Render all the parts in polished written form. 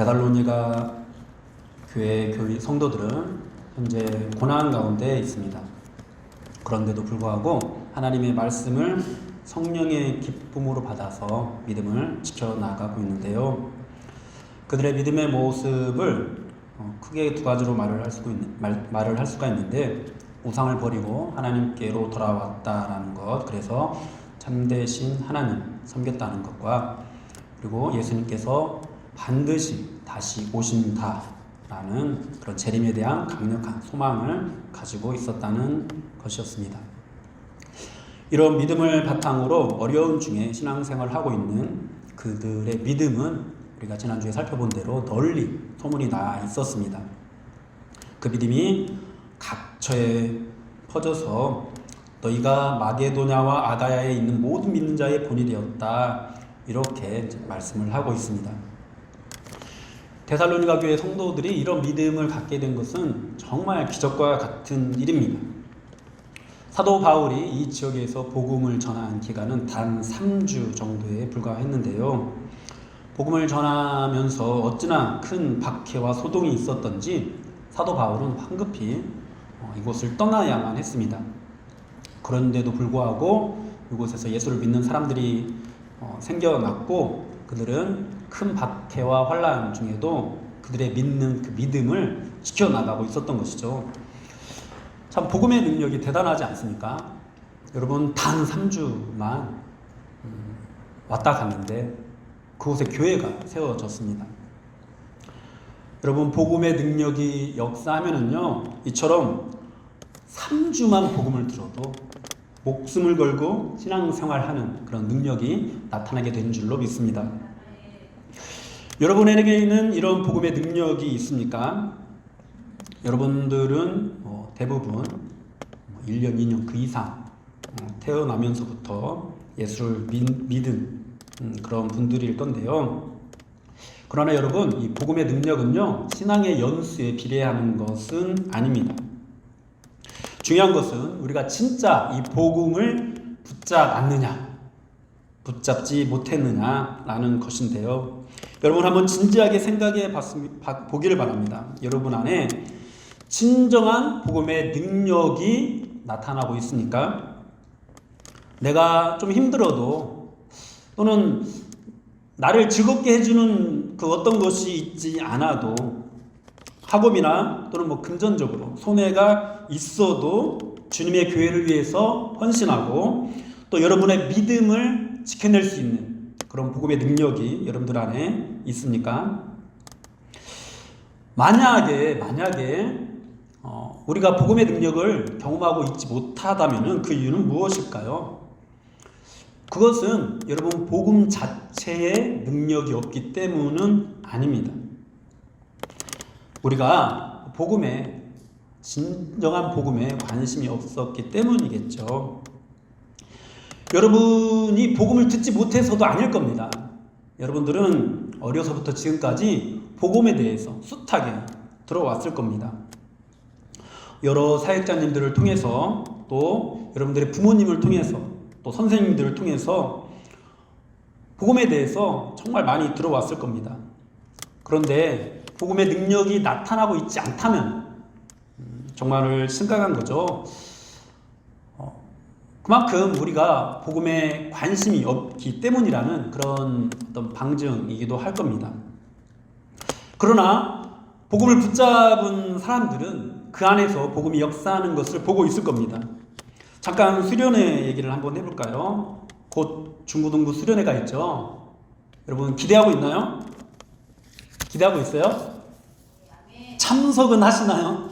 데살로니가 교회 성도들은 현재 고난 가운데 있습니다. 그런데도 불구하고 하나님의 말씀을 성령의 기쁨으로 받아서 믿음을 지켜나가고 있는데요. 그들의 믿음의 모습을 크게 두 가지로 말을 할 수가 있는데, 우상을 버리고 하나님께로 돌아왔다라는 것, 그래서 참되신 하나님 섬겼다는 것과, 그리고 예수님께서 반드시 다시 오신다라는 그런 재림에 대한 강력한 소망을 가지고 있었다는 것이었습니다. 이런 믿음을 바탕으로 어려움 중에 신앙생활을 하고 있는 그들의 믿음은 우리가 지난주에 살펴본 대로 널리 소문이 나 있었습니다. 그 믿음이 각처에 퍼져서 너희가 마게도냐와 아가야에 있는 모든 믿는 자의 본이 되었다, 이렇게 말씀을 하고 있습니다. 데살로니가 교회 성도들이 이런 믿음을 갖게 된 것은 정말 기적과 같은 일입니다. 사도 바울이 이 지역에서 복음을 전한 기간은 단 3주 정도에 불과했는데요. 복음을 전하면서 어찌나 큰 박해와 소동이 있었던지 사도 바울은 황급히 이곳을 떠나야만 했습니다. 그런데도 불구하고 이곳에서 예수를 믿는 사람들이 생겨났고, 그들은 큰 박해와 환난 중에도 그들의 믿는 그 믿음을 지켜나가고 있었던 것이죠. 참 복음의 능력이 대단하지 않습니까? 여러분, 단 3주만 왔다 갔는데 그곳에 교회가 세워졌습니다. 여러분, 복음의 능력이 역사하면은요, 이처럼 3주만 복음을 들어도 목숨을 걸고 신앙생활하는 그런 능력이 나타나게 되는 줄로 믿습니다. 여러분에게는 이런 복음의 능력이 있습니까? 여러분들은 대부분 1년, 2년 그 이상 태어나면서부터 예수를 믿은 그런 분들일 건데요. 그러나 여러분, 이 복음의 능력은요, 신앙의 연수에 비례하는 것은 아닙니다. 중요한 것은 우리가 진짜 이 복음을 붙잡았느냐, 붙잡지 못했느냐라는 것인데요. 여러분, 한번 진지하게 생각해 보기를 바랍니다. 여러분 안에 진정한 복음의 능력이 나타나고 있습니까? 내가 좀 힘들어도, 또는 나를 즐겁게 해주는 그 어떤 것이 있지 않아도, 학업이나 또는 금전적으로 손해가 있어도 주님의 교회를 위해서 헌신하고 또 여러분의 믿음을 지켜낼 수 있는 그런 복음의 능력이 여러분들 안에 있습니까? 만약에 우리가 복음의 능력을 경험하고 있지 못하다면 그 이유는 무엇일까요? 그것은 여러분 복음 자체에 능력이 없기 때문은 아닙니다. 우리가 진정한 복음에 관심이 없었기 때문이겠죠. 여러분이 복음을 듣지 못해서도 아닐 겁니다. 여러분들은 어려서부터 지금까지 복음에 대해서 숱하게 들어왔을 겁니다. 여러 사역자님들을 통해서, 또 여러분들의 부모님을 통해서, 또 선생님들을 통해서 복음에 대해서 정말 많이 들어왔을 겁니다. 그런데 복음의 능력이 나타나고 있지 않다면 정말 심각한 거죠. 그만큼 우리가 복음에 관심이 없기 때문이라는 그런 어떤 방증이기도 할 겁니다. 그러나 복음을 붙잡은 사람들은 그 안에서 복음이 역사하는 것을 보고 있을 겁니다. 잠깐 수련회 얘기를 한번 해볼까요? 곧 중고등부 수련회가 있죠. 여러분 기대하고 있나요? 기대하고 있어요? 참석은 하시나요?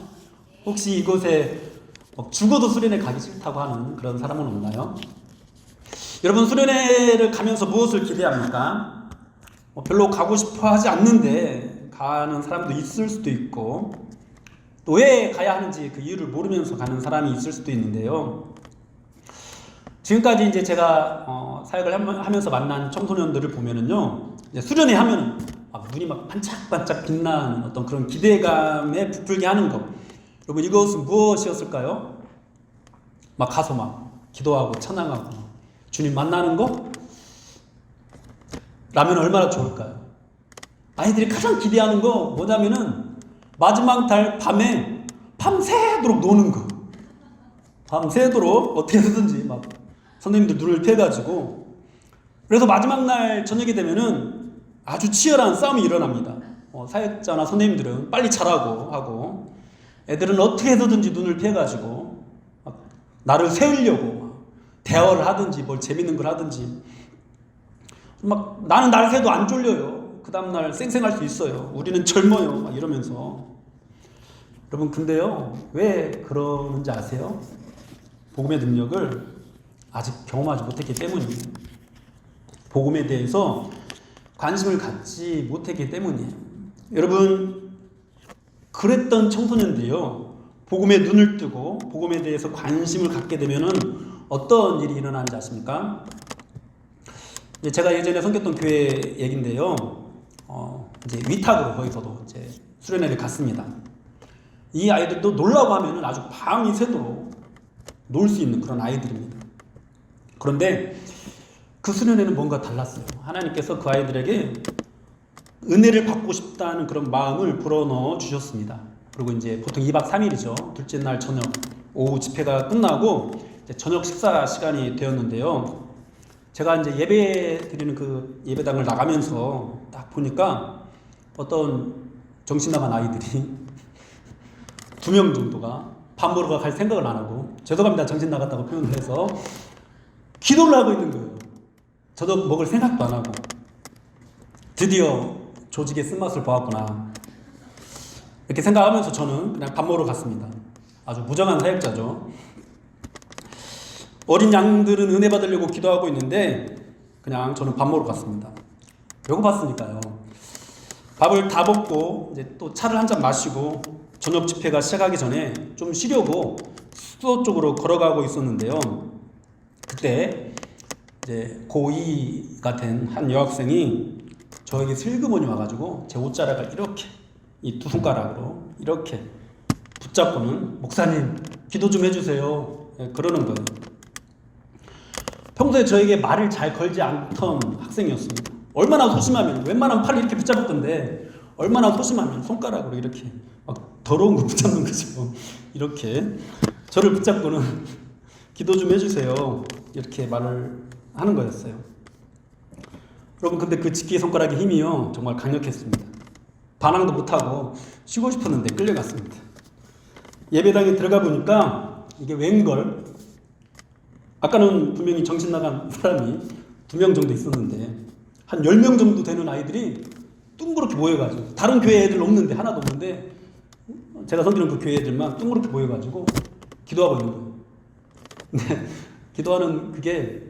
혹시 이곳에 죽어도 수련회 가기 싫다고 하는 그런 사람은 없나요? 여러분, 수련회를 가면서 무엇을 기대합니까? 별로 가고 싶어 하지 않는데 가는 사람도 있을 수도 있고, 또 왜 가야 하는지 그 이유를 모르면서 가는 사람이 있을 수도 있는데요. 지금까지 이제 제가 사역을 하면서 만난 청소년들을 보면은요, 이제 수련회 하면 눈이 막 반짝반짝 빛나는 어떤 그런 기대감에 부풀게 하는 것. 여러분, 이것은 무엇이었을까요? 막 가서 막 기도하고 찬양하고 주님 만나는 거? 라면 얼마나 좋을까요? 아이들이 가장 기대하는 거 뭐냐면은 마지막 날 밤에 밤새도록 노는 거. 밤새도록 어떻게 해서든지 막 선생님들 눈을 피해가지고, 그래서 마지막 날 저녁이 되면은 아주 치열한 싸움이 일어납니다. 사역자나 선생님들은 빨리 자라고 하고, 애들은 어떻게 해서든지 눈을 피해가지고 막 나를 세우려고 대화를 하든지 뭘 재밌는 걸 하든지, 막 나는 날 새도 안 졸려요. 그 다음날 쌩쌩할 수 있어요. 우리는 젊어요. 막 이러면서. 여러분, 근데요, 왜 그러는지 아세요? 복음의 능력을 아직 경험하지 못했기 때문이에요. 복음에 대해서 관심을 갖지 못했기 때문이에요. 여러분, 그랬던 청소년들이요, 복음에 눈을 뜨고 복음에 대해서 관심을 갖게 되면은 어떤 일이 일어나는지 아십니까? 제가 예전에 섬겼던 교회 얘긴데요, 이제 위탁으로 거기서도 이제 수련회를 갔습니다. 이 아이들도 놀라고 하면은 아주 밤이 새도록 놀 수 있는 그런 아이들입니다. 그런데 그 수련회는 뭔가 달랐어요. 하나님께서 그 아이들에게 은혜를 받고 싶다는 그런 마음을 불어넣어 주셨습니다. 그리고 이제 보통 2박 3일이죠. 둘째 날 저녁 오후 집회가 끝나고 이제 저녁 식사 시간이 되었는데요. 제가 이제 예배 드리는 그 예배당을 나가면서 딱 보니까 어떤 정신 나간 아이들이 2명 정도가 밥 먹으러 갈 생각을 안 하고, 죄송합니다, 정신 나갔다고 표현을 해서, 기도를 하고 있는 거예요. 저도 먹을 생각도 안 하고. 드디어 조직의 쓴맛을 보았구나, 이렇게 생각하면서 저는 그냥 밥 먹으러 갔습니다. 아주 무정한 사역자죠. 어린 양들은 은혜 받으려고 기도하고 있는데 그냥 저는 밥 먹으러 갔습니다. 배고팠으니까요. 밥을 다 먹고 이제 또 차를 한 잔 마시고 저녁 집회가 시작하기 전에 좀 쉬려고 수도 쪽으로 걸어가고 있었는데요. 그때 이제 고2가 된 한 여학생이 저에게 슬그머니 와가지고 제 옷자락을 이렇게 이 2손가락으로 이렇게 붙잡고는, 목사님 기도 좀 해주세요, 그러는 거예요. 평소에 저에게 말을 잘 걸지 않던 학생이었습니다. 얼마나 소심하면, 웬만하면 팔을 이렇게 붙잡았던데 얼마나 소심하면 손가락으로 이렇게 막 더러운 거 붙잡는 거죠. 이렇게 저를 붙잡고는 기도 좀 해주세요, 이렇게 말을 하는 거였어요. 여러분, 근데 그 집게 손가락의 힘이요, 정말 강력했습니다. 반항도 못하고 쉬고 싶었는데 끌려갔습니다. 예배당에 들어가 보니까 이게 웬걸, 아까는 분명히 정신 나간 사람이 2명 정도 있었는데 한 10명 정도 되는 아이들이 둥그렇게 모여가지고, 다른 교회 애들 없는데, 하나도 없는데 제가 섬기는 그 교회 애들만 둥그렇게 모여가지고 기도하고 있는 거예요. 근데 기도하는 그게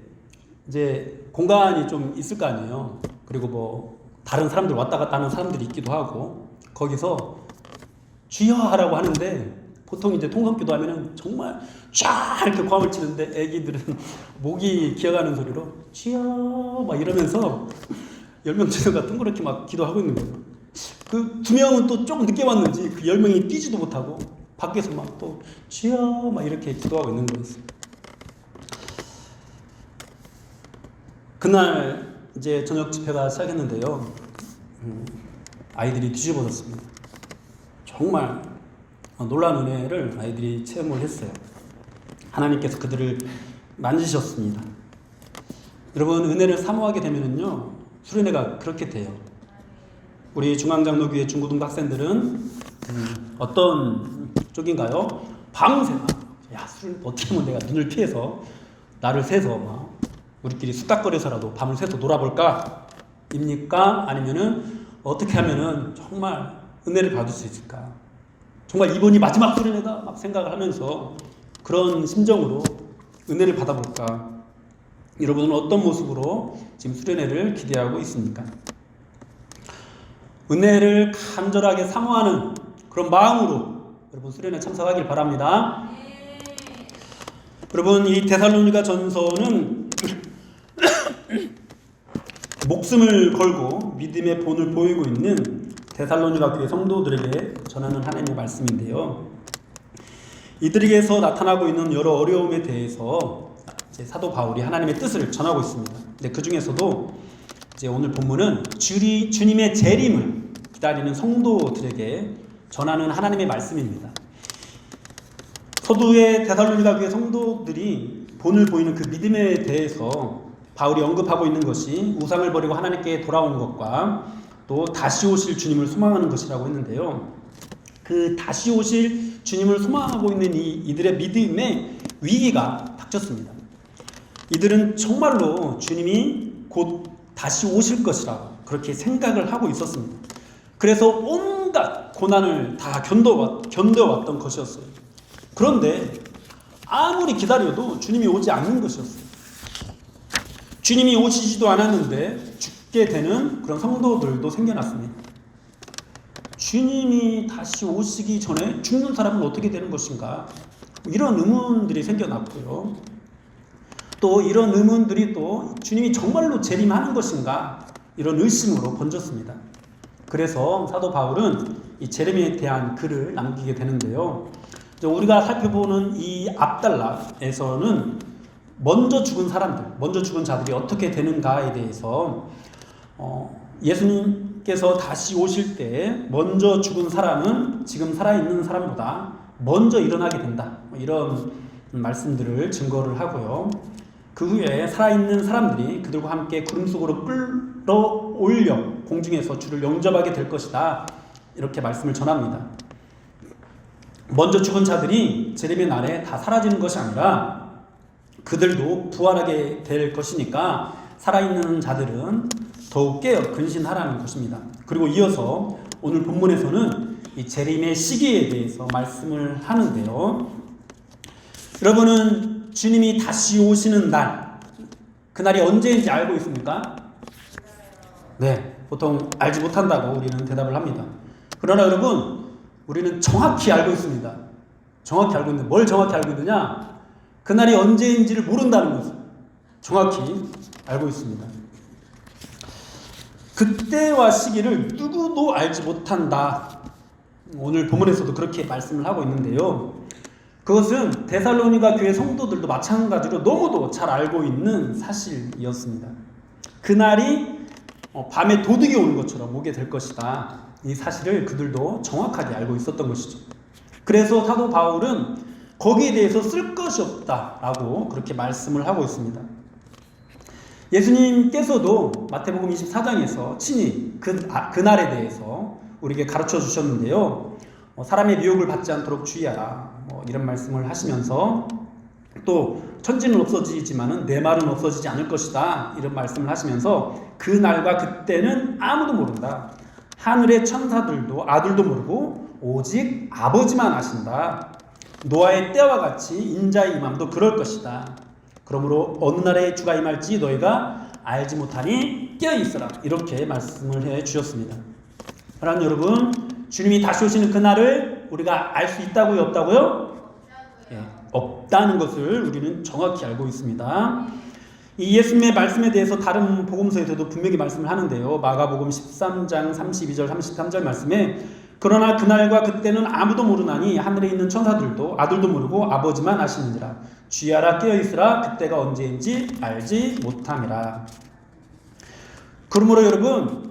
이제 공간이 좀 있을 거 아니에요. 그리고 뭐 다른 사람들 왔다 갔다 하는 사람들이 있기도 하고, 거기서 주여 하라고 하는데, 보통 이제 통성기도 하면은 정말 쫙 이렇게 고함을 치는데 애기들은 목이 기어가는 소리로 주여 막 이러면서 10명 정도가 둥그렇게 막 기도하고 있는 거예요. 그 2명은 또 조금 늦게 왔는지 그 10명이 뛰지도 못하고 밖에서 막 또 주여 막 이렇게 기도하고 있는 거였어요. 그날 이제 저녁 집회가 시작했는데요. 아이들이 뒤집어졌습니다. 정말 놀라운 은혜를 아이들이 체험을 했어요. 하나님께서 그들을 만지셨습니다. 여러분, 은혜를 사모하게 되면은요, 수련회가 그렇게 돼요. 우리 중앙장로교회 중고등부 학생들은 어떤 쪽인가요? 밤새 야, 수련회 어떻게 하면 내가 눈을 피해서 나를 새서 막 우리끼리 수다거려서라도 밤을 새서 놀아볼까? 입니까? 아니면은 어떻게 하면은 정말 은혜를 받을 수 있을까? 정말 이번이 마지막 수련회다 막 생각을 하면서 그런 심정으로 은혜를 받아볼까? 여러분은 어떤 모습으로 지금 수련회를 기대하고 있습니까? 은혜를 간절하게 사모하는 그런 마음으로 여러분 수련회 참석하길 바랍니다. 여러분, 이 데살로니가 전서는 목숨을 걸고 믿음의 본을 보이고 있는 데살로니가 교회 성도들에게 전하는 하나님의 말씀인데요. 이들에게서 나타나고 있는 여러 어려움에 대해서 이제 사도 바울이 하나님의 뜻을 전하고 있습니다. 근데 그 중에서도 이제 오늘 본문은 주님의 재림을 기다리는 성도들에게 전하는 하나님의 말씀입니다. 서두에 데살로니가 교회 성도들이 본을 보이는 그 믿음에 대해서 바울이 언급하고 있는 것이 우상을 버리고 하나님께 돌아온 것과 또 다시 오실 주님을 소망하는 것이라고 했는데요. 그 다시 오실 주님을 소망하고 있는 이들의 믿음에 위기가 닥쳤습니다. 이들은 정말로 주님이 곧 다시 오실 것이라고 그렇게 생각을 하고 있었습니다. 그래서 온갖 고난을 다 견뎌왔던 것이었어요. 그런데 아무리 기다려도 주님이 오지 않는 것이었어요. 주님이 오시지도 않았는데 죽게 되는 그런 성도들도 생겨났습니다. 주님이 다시 오시기 전에 죽는 사람은 어떻게 되는 것인가? 이런 의문들이 생겨났고요. 또 이런 의문들이 또 주님이 정말로 재림하는 것인가? 이런 의심으로 번졌습니다. 그래서 사도 바울은 이 재림에 대한 글을 남기게 되는데요. 우리가 살펴보는 이 압달라에서는 먼저 죽은 사람들, 먼저 죽은 자들이 어떻게 되는가에 대해서 예수님께서 다시 오실 때 먼저 죽은 사람은 지금 살아있는 사람보다 먼저 일어나게 된다. 이런 말씀들을 증거를 하고요. 그 후에 살아있는 사람들이 그들과 함께 구름 속으로 끌어올려 공중에서 주를 영접하게 될 것이다. 이렇게 말씀을 전합니다. 먼저 죽은 자들이 재림의 날에 다 사라지는 것이 아니라 그들도 부활하게 될 것이니까 살아있는 자들은 더욱 깨어 근신하라는 것입니다. 그리고 이어서 오늘 본문에서는 이 재림의 시기에 대해서 말씀을 하는데요. 여러분은 주님이 다시 오시는 날, 그날이 언제인지 알고 있습니까? 네, 보통 알지 못한다고 우리는 대답을 합니다. 그러나 여러분, 우리는 정확히 알고 있습니다. 정확히 알고 있는데 뭘 정확히 알고 있느냐? 그날이 언제인지를 모른다는 것을 정확히 알고 있습니다. 그때와 시기를 누구도 알지 못한다. 오늘 본문에서도 그렇게 말씀을 하고 있는데요. 그것은 데살로니가 교회 성도들도 마찬가지로 너무도 잘 알고 있는 사실이었습니다. 그날이 밤에 도둑이 오는 것처럼 오게 될 것이다. 이 사실을 그들도 정확하게 알고 있었던 것이죠. 그래서 사도 바울은 거기에 대해서 쓸 것이 없다라고 그렇게 말씀을 하고 있습니다. 예수님께서도 마태복음 24장에서 친히 그날에 대해서 우리에게 가르쳐 주셨는데요. 사람의 미혹을 받지 않도록 주의하라. 이런 말씀을 하시면서 또 천지는 없어지지만은 내 말은 없어지지 않을 것이다. 이런 말씀을 하시면서 그 날과 그때는 아무도 모른다. 하늘의 천사들도 아들도 모르고 오직 아버지만 아신다. 노아의 때와 같이 인자의 임함도 그럴 것이다. 그러므로 어느 날에 주가 임할지 너희가 알지 못하니 깨어있으라. 이렇게 말씀을 해 주셨습니다. 그러나 여러분, 주님이 다시 오시는 그날을 우리가 알 수 있다고요? 없다고요? 네, 없다는 것을 우리는 정확히 알고 있습니다. 이 예수님의 말씀에 대해서 다른 복음서에서도 분명히 말씀을 하는데요. 마가복음 13장 32절 33절 말씀에 그러나 그날과 그때는 아무도 모르나니 하늘에 있는 천사들도 아들도 모르고 아버지만 아시느니라. 주의하라 깨어있으라. 그때가 언제인지 알지 못함이라. 그러므로 여러분,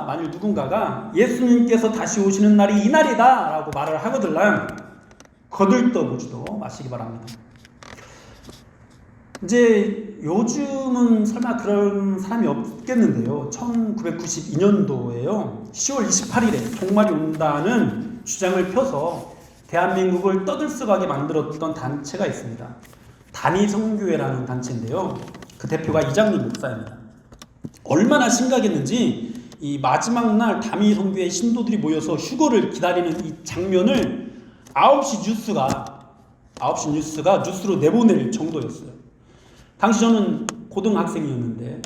만일 누군가가 예수님께서 다시 오시는 날이 이 날이다 라고 말을 하거들랑 거들떠보지도 마시기 바랍니다. 이제 요즘은 설마 그런 사람이 없겠는데요. 1992년도에요. 10월 28일에 종말이 온다는 주장을 펴서 대한민국을 떠들썩하게 만들었던 단체가 있습니다. 단위성교회라는 단체인데요. 그 대표가 이장림 목사입니다. 얼마나 심각했는지 이 마지막 날 단위성교회 신도들이 모여서 휴거를 기다리는 이 장면을 9시 뉴스가 뉴스로 내보낼 정도였어요. 당시 저는 고등학생이었는데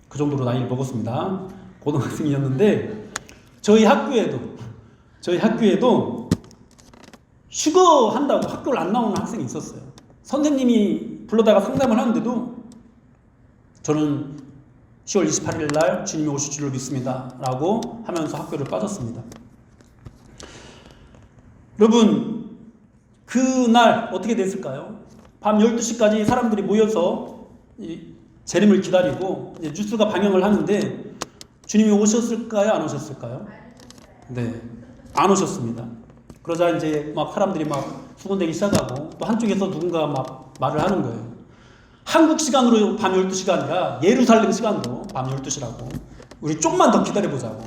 그 정도로 나이를 먹었습니다. 고등학생이었는데 저희 학교에도 휴거한다고 학교를 안 나오는 학생이 있었어요. 선생님이 불러다가 상담을 하는데도 저는 10월 28일 날 주님이 오실 줄을 믿습니다 라고 하면서 학교를 빠졌습니다. 여러분, 그날 어떻게 됐을까요? 밤 12시까지 사람들이 모여서 재림을 기다리고 이제 뉴스가 방영을 하는데 주님이 오셨을까요? 안 오셨을까요? 네, 안 오셨습니다. 그러자 이제 막 사람들이 막 수군대기 시작하고 또 한쪽에서 누군가 막 말을 하는 거예요. 한국 시간으로 밤 12시가 아니라 예루살렘 시간으로 밤 12시라고 우리 좀만 더 기다려보자고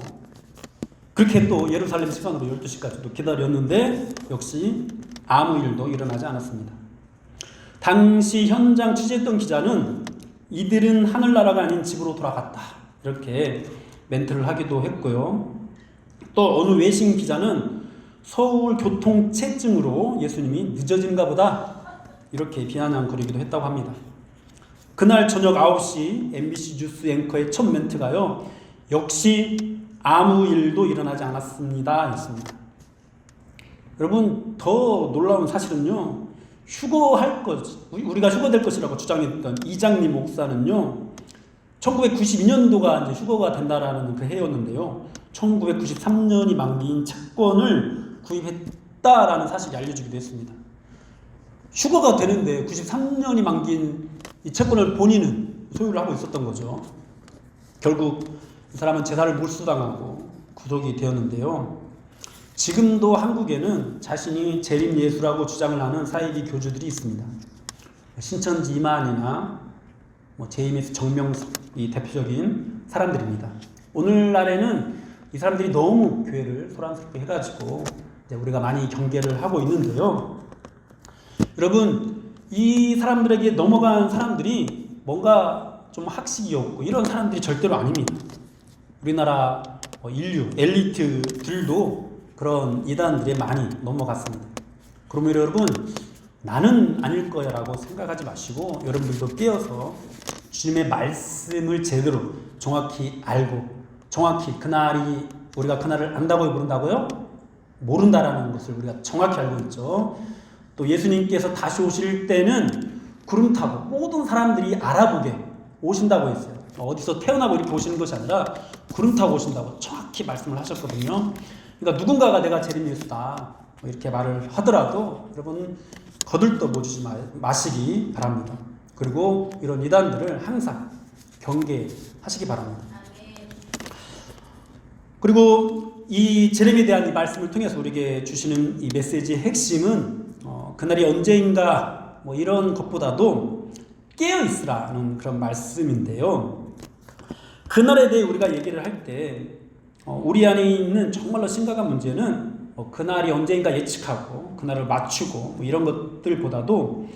그렇게 또 예루살렘 시간으로 12시까지도 기다렸는데 역시 아무 일도 일어나지 않았습니다. 당시 현장 취재했던 기자는 이들은 하늘나라가 아닌 집으로 돌아갔다 이렇게 멘트를 하기도 했고요. 또 어느 외신 기자는 서울 교통체증으로 예수님이 늦어진가 보다 이렇게 비아냥거리기도 했다고 합니다. 그날 저녁 9시 MBC 뉴스 앵커의 첫 멘트가요. 역시 아무 일도 일어나지 않았습니다. 였습니다. 여러분 더 놀라운 사실은요. 휴거할 것, 우리가 휴거될 것이라고 주장했던 이장님 목사는요. 1992년도가 이제 휴거가 된다라는 그 해였는데요. 1993년이 만기인 채권을 구입했다라는 사실이 알려지기도 했습니다. 휴거가 되는데 93년이 만기인 이 채권을 본인은 소유를 하고 있었던 거죠. 결국 이 사람은 재산을 몰수당하고 구속이 되었는데요. 지금도 한국에는 자신이 재림예수라고 주장을 하는 사이비 교주들이 있습니다. 신천지 이만희나 JMS 정명석이 대표적인 사람들입니다. 오늘날에는 이 사람들이 너무 교회를 소란스럽게 해가지고 이제 우리가 많이 경계를 하고 있는데요. 여러분 이 사람들에게 넘어간 사람들이 뭔가 좀 학식이 없고 이런 사람들이 절대로 아닙니다. 우리나라 인류 엘리트들도 그런 이단들에 많이 넘어갔습니다. 그러면 여러분 나는 아닐 거야 라고 생각하지 마시고 여러분들도 깨어서 주님의 말씀을 제대로 정확히 알고 정확히 그날이 우리가 그날을 안다고 부른다고요? 모른다라는 것을 우리가 정확히 알고 있죠. 또 예수님께서 다시 오실 때는 구름 타고 모든 사람들이 알아보게 오신다고 했어요. 어디서 태어나고 이렇게 오시는 것이 아니라 구름 타고 오신다고 정확히 말씀을 하셨거든요. 그러니까 누군가가 내가 재림 예수다 이렇게 말을 하더라도 여러분 거들떠보지 마시기 바랍니다. 그리고 이런 이단들을 항상 경계하시기 바랍니다. 그리고 이 재림에 대한 이 말씀을 통해서 우리에게 주시는 이 메시지의 핵심은 그날이 언제인가 이런 것보다도 깨어 있으라는 그런 말씀인데요. 그날에 대해 우리가 얘기를 할 때 우리 안에 있는 정말로 심각한 문제는 그날이 언제인가 예측하고 그날을 맞추고 이런 것들보다도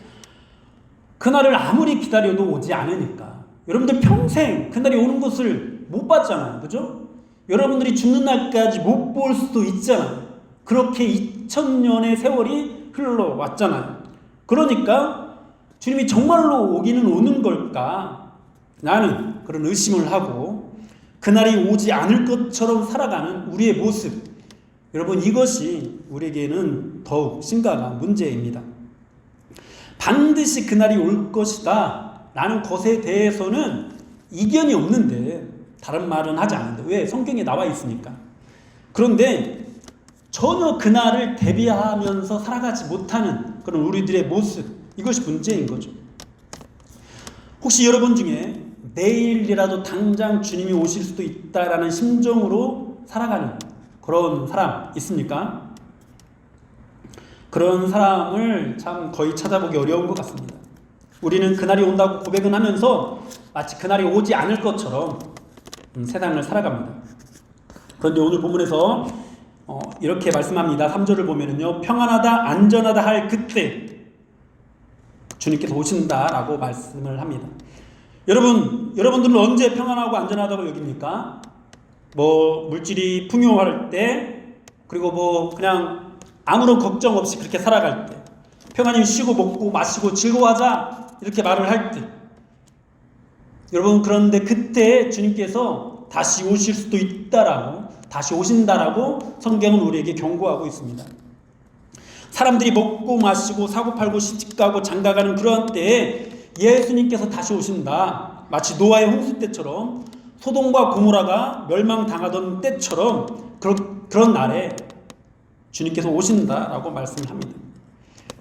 그날을 아무리 기다려도 오지 않으니까 여러분들 평생 그날이 오는 것을 못 봤잖아요. 그죠? 여러분들이 죽는 날까지 못 볼 수도 있잖아요. 그렇게 2000년의 세월이 흘러왔잖아요. 그러니까 주님이 정말로 오기는 오는 걸까? 나는 그런 의심을 하고 그날이 오지 않을 것처럼 살아가는 우리의 모습, 여러분 이것이 우리에게는 더욱 심각한 문제입니다. 반드시 그날이 올 것이다 라는 것에 대해서는 이견이 없는데 다른 말은 하지 않는데 왜? 성경에 나와 있으니까. 그런데 전혀 그날을 대비하면서 살아가지 못하는 그런 우리들의 모습, 이것이 문제인 거죠. 혹시 여러분 중에 내일이라도 당장 주님이 오실 수도 있다라는 심정으로 살아가는 그런 사람 있습니까? 그런 사람을 참 거의 찾아보기 어려운 것 같습니다. 우리는 그날이 온다고 고백은 하면서 마치 그날이 오지 않을 것처럼 세상을 살아갑니다. 그런데 오늘 본문에서 이렇게 말씀합니다. 3절을 보면은요, 평안하다 안전하다 할 그때 주님께서 오신다라고 말씀을 합니다. 여러분들은 언제 평안하고 안전하다고 여깁니까? 물질이 풍요할 때, 그리고 그냥 아무런 걱정 없이 그렇게 살아갈 때, 평안히 쉬고 먹고 마시고 즐거워하자 이렇게 말을 할 때, 여러분 그런데 그때 주님께서 다시 오실 수도 있다라고, 다시 오신다라고 성경은 우리에게 경고하고 있습니다. 사람들이 먹고 마시고 사고 팔고 시집가고 장가가는 그러한 때에 예수님께서 다시 오신다. 마치 노아의 홍수 때처럼, 소돔과 고모라가 멸망당하던 때처럼 그런 날에 주님께서 오신다라고 말씀을 합니다.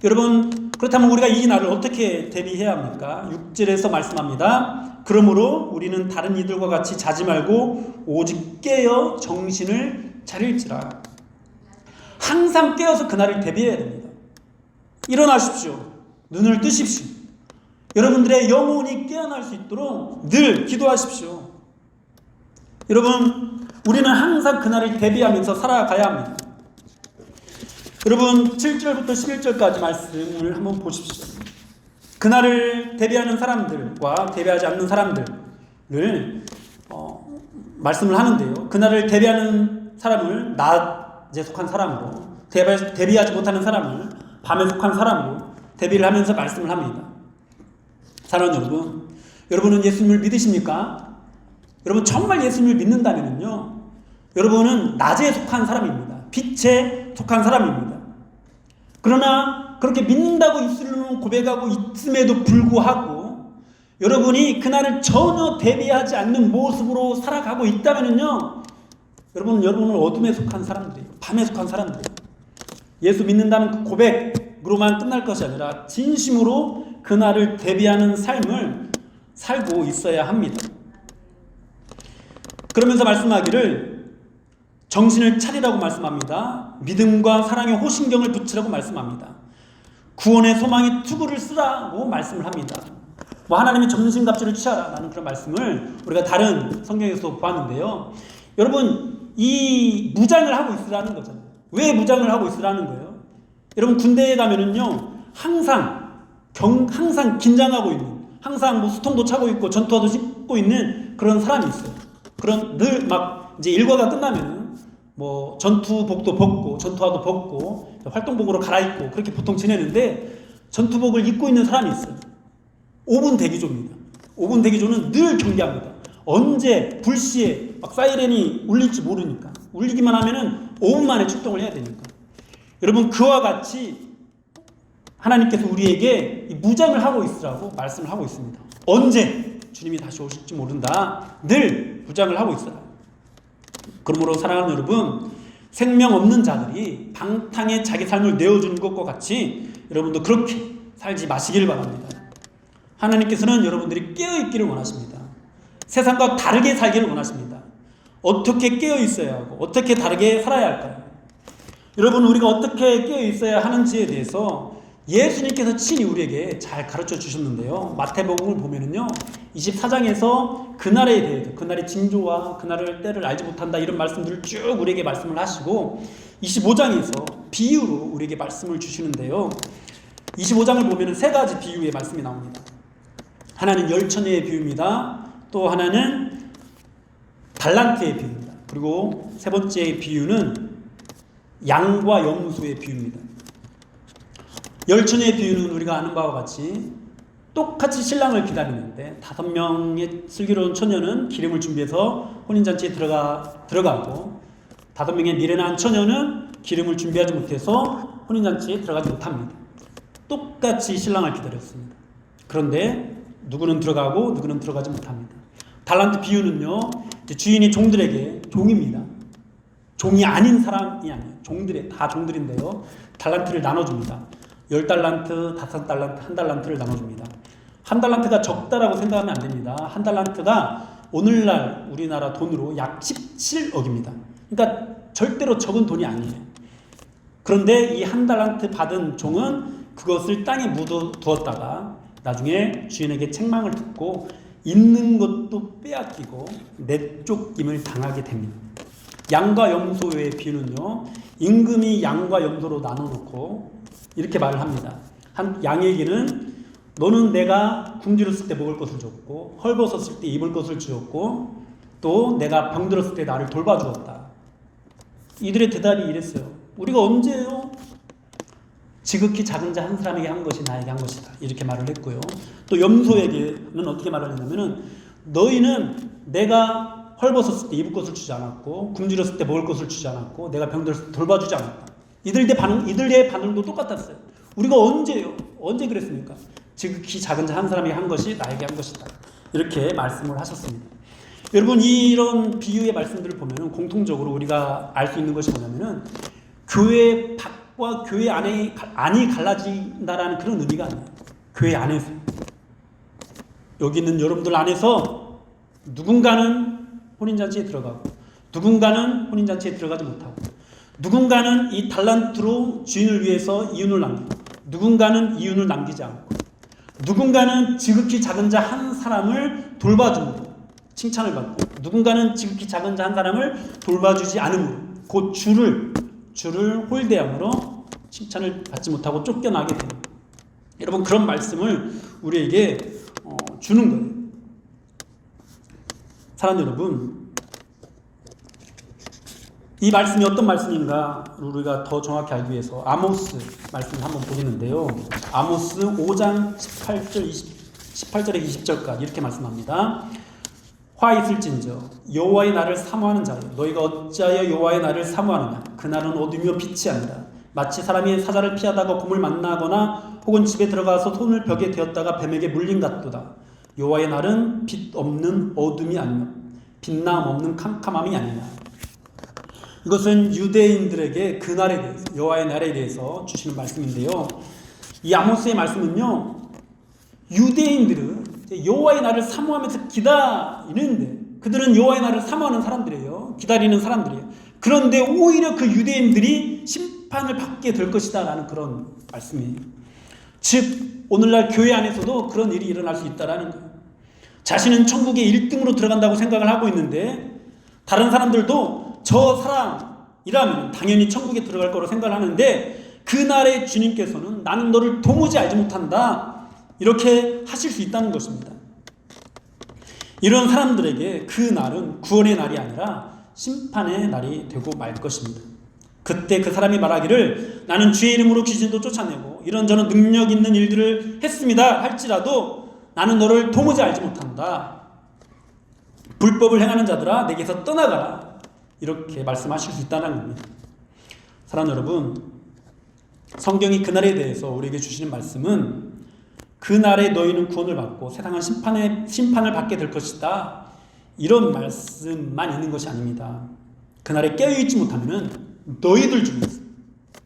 여러분, 그렇다면 우리가 이 날을 어떻게 대비해야 합니까? 6절에서 말씀합니다. 그러므로 우리는 다른 이들과 같이 자지 말고 오직 깨어 정신을 차릴지라. 항상 깨어서 그날을 대비해야 됩니다. 일어나십시오. 눈을 뜨십시오. 여러분들의 영혼이 깨어날 수 있도록 늘 기도하십시오. 여러분, 우리는 항상 그날을 대비하면서 살아가야 합니다. 여러분, 7절부터 11절까지 말씀을 한번 보십시오. 그날을 대비하는 사람들과 대비하지 않는 사람들을 말씀을 하는데요. 그날을 대비하는 사람을 낮에 속한 사람으로, 대비하지 못하는 사람을 밤에 속한 사람으로 대비를 하면서 말씀을 합니다. 사랑하는 여러분, 여러분은 예수님을 믿으십니까? 여러분 정말 예수님을 믿는다면요, 여러분은 낮에 속한 사람입니다. 빛에 속한 사람입니다. 그러나 그렇게 믿는다고 입술로 고백하고 있음에도 불구하고 여러분이 그날을 전혀 대비하지 않는 모습으로 살아가고 있다면요, 여러분은 어둠에 속한 사람들이에요. 밤에 속한 사람들이에요. 예수 믿는다는 그 고백으로만 끝날 것이 아니라 진심으로 그날을 대비하는 삶을 살고 있어야 합니다. 그러면서 말씀하기를 정신을 차리라고 말씀합니다. 믿음과 사랑의 호신경을 붙이라고 말씀합니다. 구원의 소망의 투구를 쓰라고 말씀을 합니다. 하나님의 정신갑주를 취하라라는 그런 말씀을 우리가 다른 성경에서 보았는데요. 여러분, 이 무장을 하고 있으라는 거잖아요. 왜 무장을 하고 있으라는 거예요? 여러분, 군대에 가면은요, 항상 긴장하고 있는, 항상 수통도 차고 있고 전투화도 신고 있는 그런 사람이 있어요. 그런 늘 이제 일과가 끝나면은 전투복도 벗고 전투화도 벗고 활동복으로 갈아입고 그렇게 보통 지내는데, 전투복을 입고 있는 사람이 있어요. 5분 대기조입니다. 5분 대기조는 늘 경계합니다. 언제 불시에 사이렌이 울릴지 모르니까, 울리기만 하면은 5분 만에 출동을 해야 되니까. 여러분, 그와 같이 하나님께서 우리에게 무장을 하고 있으라고 말씀을 하고 있습니다. 언제 주님이 다시 오실지 모른다. 늘 무장을 하고 있어라. 그러므로 사랑하는 여러분, 생명 없는 자들이 방탕에 자기 삶을 내어주는 것과 같이 여러분도 그렇게 살지 마시길 바랍니다. 하나님께서는 여러분들이 깨어있기를 원하십니다. 세상과 다르게 살기를 원하십니다. 어떻게 깨어있어야 하고 어떻게 다르게 살아야 할까요? 여러분, 우리가 어떻게 깨어있어야 하는지에 대해서 예수님께서 친히 우리에게 잘 가르쳐 주셨는데요. 마태복음을 보면은요, 24장에서 그날에 대해서, 그날의 징조와 그날의 때를 알지 못한다, 이런 말씀들을 쭉 우리에게 말씀을 하시고, 25장에서 비유로 우리에게 말씀을 주시는데요. 25장을 보면은 세 가지 비유의 말씀이 나옵니다. 하나는 열처녀의 비유입니다. 또 하나는 달란트의 비유입니다. 그리고 세 번째 비유는 양과 염소의 비유입니다. 열처녀의 비유는 우리가 아는 바와 같이 똑같이 신랑을 기다리는데 5명의 슬기로운 처녀는 기름을 준비해서 혼인잔치에 들어가고 5명의 미련한 처녀는 기름을 준비하지 못해서 혼인잔치에 들어가지 못합니다. 똑같이 신랑을 기다렸습니다. 그런데 누구는 들어가고 누구는 들어가지 못합니다. 달란트 비유는요, 주인이 종들에게, 종입니다. 종이 아닌 사람이 아니에요. 다 종들인데요, 달란트를 나눠줍니다. 10달란트, 5달란트, 1달란트를 나눠줍니다. 1달란트가 적다라고 생각하면 안 됩니다. 1달란트가 오늘날 우리나라 돈으로 약 17억입니다. 그러니까 절대로 적은 돈이 아니에요. 그런데 이 1달란트 받은 종은 그것을 땅에 묻어두었다가 나중에 주인에게 책망을 듣고 있는 것도 빼앗기고 내쫓김을 당하게 됩니다. 양과 염소의 비유는요, 임금이 양과 염소로 나눠놓고 이렇게 말을 합니다. 한 양에게는 너는 내가 굶주렸을 때 먹을 것을 줬고 헐벗었을 때 입을 것을 주었고 또 내가 병들었을 때 나를 돌봐주었다. 이들의 대답이 이랬어요. 우리가 언제요? 지극히 작은 자 한 사람에게 한 것이 나에게 한 것이다. 이렇게 말을 했고요. 또 염소에게는 어떻게 말을 했냐면은 너희는 내가 헐벗었을 때 입을 것을 주지 않았고 굶주렸을 때 먹을 것을 주지 않았고 내가 병들었을 때 돌봐주지 않았다. 이들의 반응도 똑같았어요. 우리가 언제요? 언제 그랬습니까? 지극히 작은 자 한 사람에게 한 것이 나에게 한 것이다. 이렇게 말씀을 하셨습니다. 여러분, 이런 비유의 말씀들을 보면 공통적으로 우리가 알 수 있는 것이 뭐냐면은 교회 밖과 교회 안이 갈라진다라는 그런 의미가 아니에요. 교회 안에서. 여기 있는 여러분들 안에서 누군가는 혼인잔치에 들어가고 누군가는 혼인잔치에 들어가지 못하고 누군가는 이 달란트로 주인을 위해서 이윤을 남기고 누군가는 이윤을 남기지 않고 누군가는 지극히 작은 자 한 사람을 돌봐줌으로 칭찬을 받고 누군가는 지극히 작은 자 한 사람을 돌봐주지 않음으로 곧 주를 홀대함으로 칭찬을 받지 못하고 쫓겨나게 됩니다. 여러분 그런 말씀을 우리에게 주는 거예요. 사랑하는 여러분, 이 말씀이 어떤 말씀인가 우리가 더 정확히 알기 위해서 아모스 말씀을 한번 보겠는데요. 아모스 5장 18절에 20절까지 이렇게 말씀합니다. 화 있을진저 여호와의 날을 사모하는 자여 너희가 어찌하여 여호와의 날을 사모하느냐 그 날은 어둠이요 빛이 아니라 마치 사람이 사자를 피하다가 곰을 만나거나 혹은 집에 들어가서 손을 벽에 대었다가 뱀에게 물림 같도다. 여호와의 날은 빛 없는 어둠이 아니며 빛남 없는 캄캄함이 아니냐. 이것은 유대인들에게 그날에 대해서 여호와의 날에 대해서 주시는 말씀인데요. 이 아모스의 말씀은요, 유대인들은 여호와의 날을 사모하면서 기다리는데 그들은 여호와의 날을 사모하는 사람들이에요. 기다리는 사람들이에요. 그런데 오히려 그 유대인들이 심판을 받게 될 것이다 라는 그런 말씀이에요. 즉 오늘날 교회 안에서도 그런 일이 일어날 수 있다라는 거예요. 자신은 천국에 1등으로 들어간다고 생각을 하고 있는데 다른 사람들도 저 사람이라면 당연히 천국에 들어갈 거로 생각을 하는데 그날의 주님께서는 나는 너를 도무지 알지 못한다 이렇게 하실 수 있다는 것입니다. 이런 사람들에게 그 날은 구원의 날이 아니라 심판의 날이 되고 말 것입니다. 그때 그 사람이 말하기를 나는 주의 이름으로 귀신도 쫓아내고 이런저런 능력 있는 일들을 했습니다 할지라도 나는 너를 도무지 알지 못한다. 불법을 행하는 자들아 내게서 떠나가라. 이렇게 말씀하실 수 있다는 겁니다. 사랑하는 여러분, 성경이 그날에 대해서 우리에게 주시는 말씀은 그날에 너희는 구원을 받고 세상은 심판을 받게 될 것이다. 이런 말씀만 있는 것이 아닙니다. 그날에 깨어있지 못하면 너희들 중에서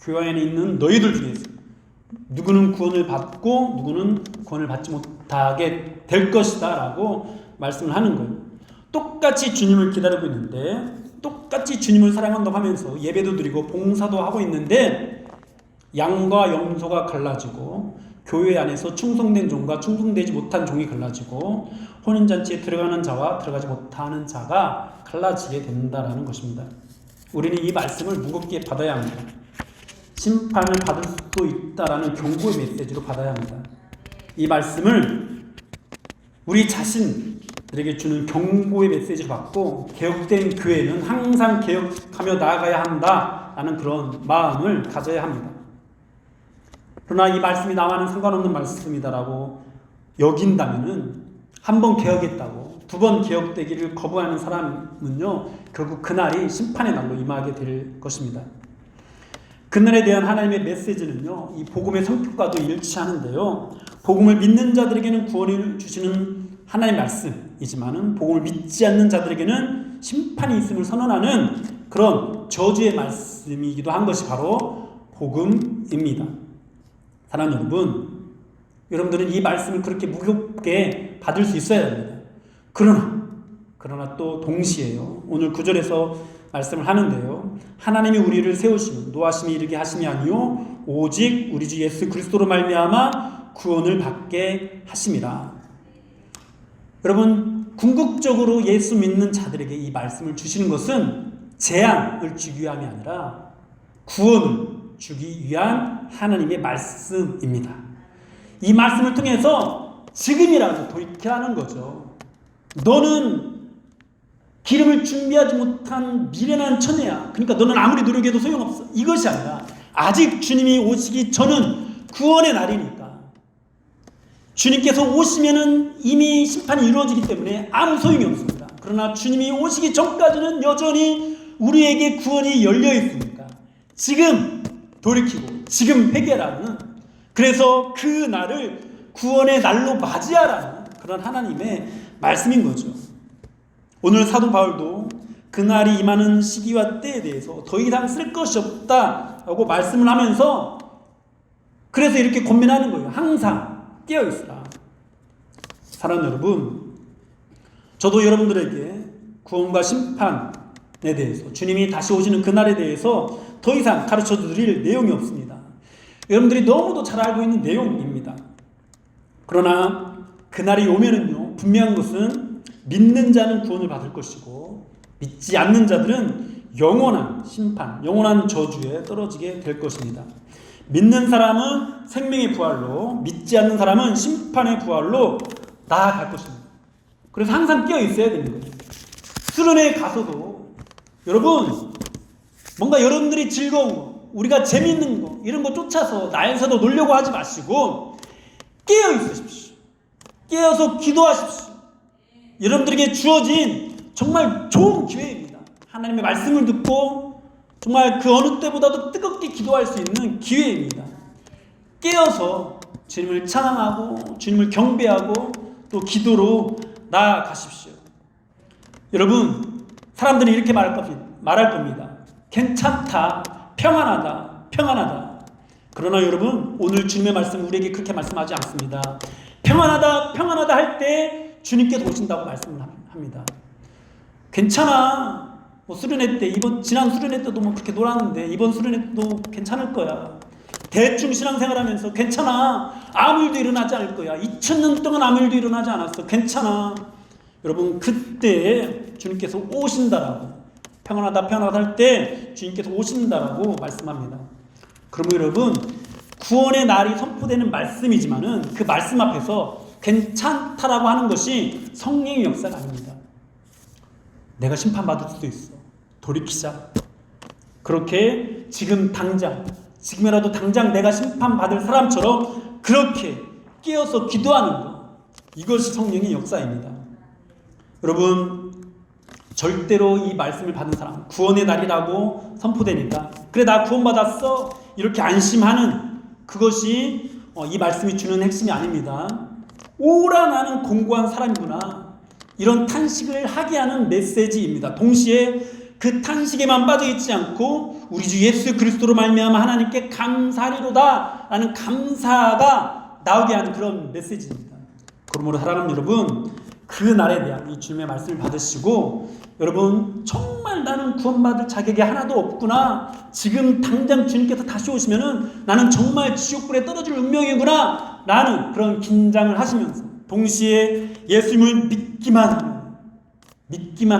교회 안에 있는 너희들 중에서 누구는 구원을 받고 누구는 구원을 받지 못하게 될 것이다 라고 말씀을 하는 거예요. 똑같이 주님을 기다리고 있는데 똑같이 주님을 사랑한다고 하면서 예배도 드리고 봉사도 하고 있는데 양과 염소가 갈라지고 교회 안에서 충성된 종과 충성되지 못한 종이 갈라지고 혼인잔치에 들어가는 자와 들어가지 못하는 자가 갈라지게 된다는 것입니다. 우리는 이 말씀을 무겁게 받아야 합니다. 심판을 받을 수도 있다라는 경고의 메시지로 받아야 합니다. 이 말씀을 우리 자신들에게 주는 경고의 메시지를 받고 개혁된 교회는 항상 개혁하며 나아가야 한다라는 그런 마음을 가져야 합니다. 그러나 이 말씀이 나와는 상관없는 말씀이다라고 여긴다면은 한 번 개혁했다고 두 번 개혁되기를 거부하는 사람은요 결국 그날이 심판의 날로 임하게 될 것입니다. 그날에 대한 하나님의 메시지는요 이 복음의 성격과도 일치하는데요. 복음을 믿는 자들에게는 구원을 주시는 하나님의 말씀이지만은 복음을 믿지 않는 자들에게는 심판이 있음을 선언하는 그런 저주의 말씀이기도 한 것이 바로 복음입니다. 사랑하는 여러분, 여러분들은 이 말씀을 그렇게 무겁게 받을 수 있어야 합니다. 그러나 또 동시에요. 오늘 9절에서 말씀을 하는데요. 하나님이 우리를 세우시면 노하심이 이르게 하심이 아니요 오직 우리 주 예수 그리스도로 말미암아 구원을 받게 하심이라. 여러분, 궁극적으로 예수 믿는 자들에게 이 말씀을 주시는 것은 재앙을 주기 위함이 아니라 구원을 주기 위한 하나님의 말씀입니다. 이 말씀을 통해서 지금이라도 돌이켜하는 거죠. 너는 기름을 준비하지 못한 미련한 처녀야. 그러니까 너는 아무리 노력해도 소용없어. 이것이 아니라 아직 주님이 오시기 전은 구원의 날이니까 주님께서 오시면은 이미 심판이 이루어지기 때문에 아무 소용이 없습니다. 그러나 주님이 오시기 전까지는 여전히 우리에게 구원이 열려 있으니까 지금 돌이키고 지금 회개라는, 그래서 그 날을 구원의 날로 맞이하라는 그런 하나님의 말씀인 거죠. 오늘 사도 바울도 그날이 임하는 시기와 때에 대해서 더 이상 쓸 것이 없다라고 말씀을 하면서 그래서 이렇게 권면하는 거예요. 항상 깨어있으라. 사랑하는 여러분, 저도 여러분들에게 구원과 심판에 대해서 주님이 다시 오시는 그날에 대해서 더 이상 가르쳐 드릴 내용이 없습니다. 여러분들이 너무도 잘 알고 있는 내용입니다. 그러나 그날이 오면은요, 분명한 것은 믿는 자는 구원을 받을 것이고 믿지 않는 자들은 영원한 심판, 영원한 저주에 떨어지게 될 것입니다. 믿는 사람은 생명의 부활로, 믿지 않는 사람은 심판의 부활로 나아갈 것입니다. 그래서 항상 깨어 있어야 되는 거예요. 수련회에 가서도 여러분, 뭔가 여러분들이 즐거운 거, 우리가 재미있는 거, 이런 거 쫓아서 나에서도 놀려고 하지 마시고 깨어 있으십시오. 깨어서 기도하십시오. 여러분들에게 주어진 정말 좋은 기회입니다. 하나님의 말씀을 듣고 정말 그 어느 때보다도 뜨겁게 기도할 수 있는 기회입니다. 깨어서 주님을 찬양하고 주님을 경배하고 또 기도로 나아가십시오. 여러분, 사람들이 이렇게 말할 겁니다. 괜찮다, 평안하다, 평안하다. 그러나 여러분, 오늘 주님의 말씀 우리에게 그렇게 말씀하지 않습니다. 평안하다, 평안하다 할 때 주님께서 오신다고 말씀을 합니다. 괜찮아. 뭐 수련회 때, 지난 수련회 때도 뭐 그렇게 놀았는데 이번 수련회 때도 괜찮을 거야. 대충 신앙생활하면서 괜찮아. 아무 일도 일어나지 않을 거야. 2000년 동안 아무 일도 일어나지 않았어. 괜찮아. 여러분, 그때 주님께서 오신다라고, 평안하다 평안하다 할 때 주님께서 오신다라고 말씀합니다. 그러면 여러분, 구원의 날이 선포되는 말씀이지만은 그 말씀 앞에서 괜찮다라고 하는 것이 성령의 역사가 아닙니다. 내가 심판받을 수도 있어. 돌이키자. 그렇게 지금 당장, 지금이라도 당장 내가 심판받을 사람처럼 그렇게 깨어서 기도하는 것, 이것이 성령의 역사입니다. 여러분, 절대로 이 말씀을 받은 사람, 구원의 날이라고 선포되니까 그래 나 구원받았어 이렇게 안심하는 그것이 이 말씀이 주는 핵심이 아닙니다. 오라 나는 공고한 사람이구나, 이런 탄식을 하게 하는 메시지입니다. 동시에 그 탄식에만 빠져있지 않고 우리 주 예수 그리스도로 말미암아 하나님께 감사하리로다 라는 감사가 나오게 하는 그런 메시지입니다. 그러므로 사랑하는 여러분, 그 날에 대한 이 주님의 말씀을 받으시고, 여러분 정말 나는 구원받을 자격이 하나도 없구나, 지금 당장 주님께서 다시 오시면은 나는 정말 지옥불에 떨어질 운명이구나 라는 그런 긴장을 하시면서 동시에 예수님을 믿기만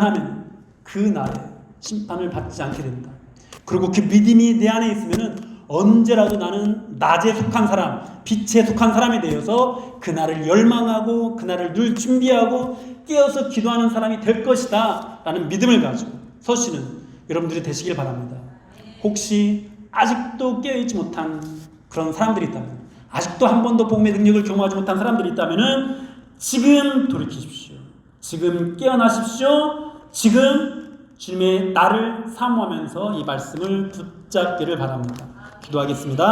하면 그 날에 심판을 받지 않게 된다. 그리고 그 믿음이 내 안에 있으면은 언제라도 나는 낮에 속한 사람, 빛에 속한 사람이 되어서 그날을 열망하고 그날을 늘 준비하고 깨어서 기도하는 사람이 될 것이다 라는 믿음을 가지고 서시는 여러분들이 되시길 바랍니다. 혹시 아직도 깨어있지 못한 그런 사람들이 있다면, 아직도 한 번도 복음의 능력을 경험하지 못한 사람들이 있다면 지금 돌이키십시오. 지금 깨어나십시오. 지금 주님의 나를 사모하면서 이 말씀을 붙잡기를 바랍니다. 기도하겠습니다.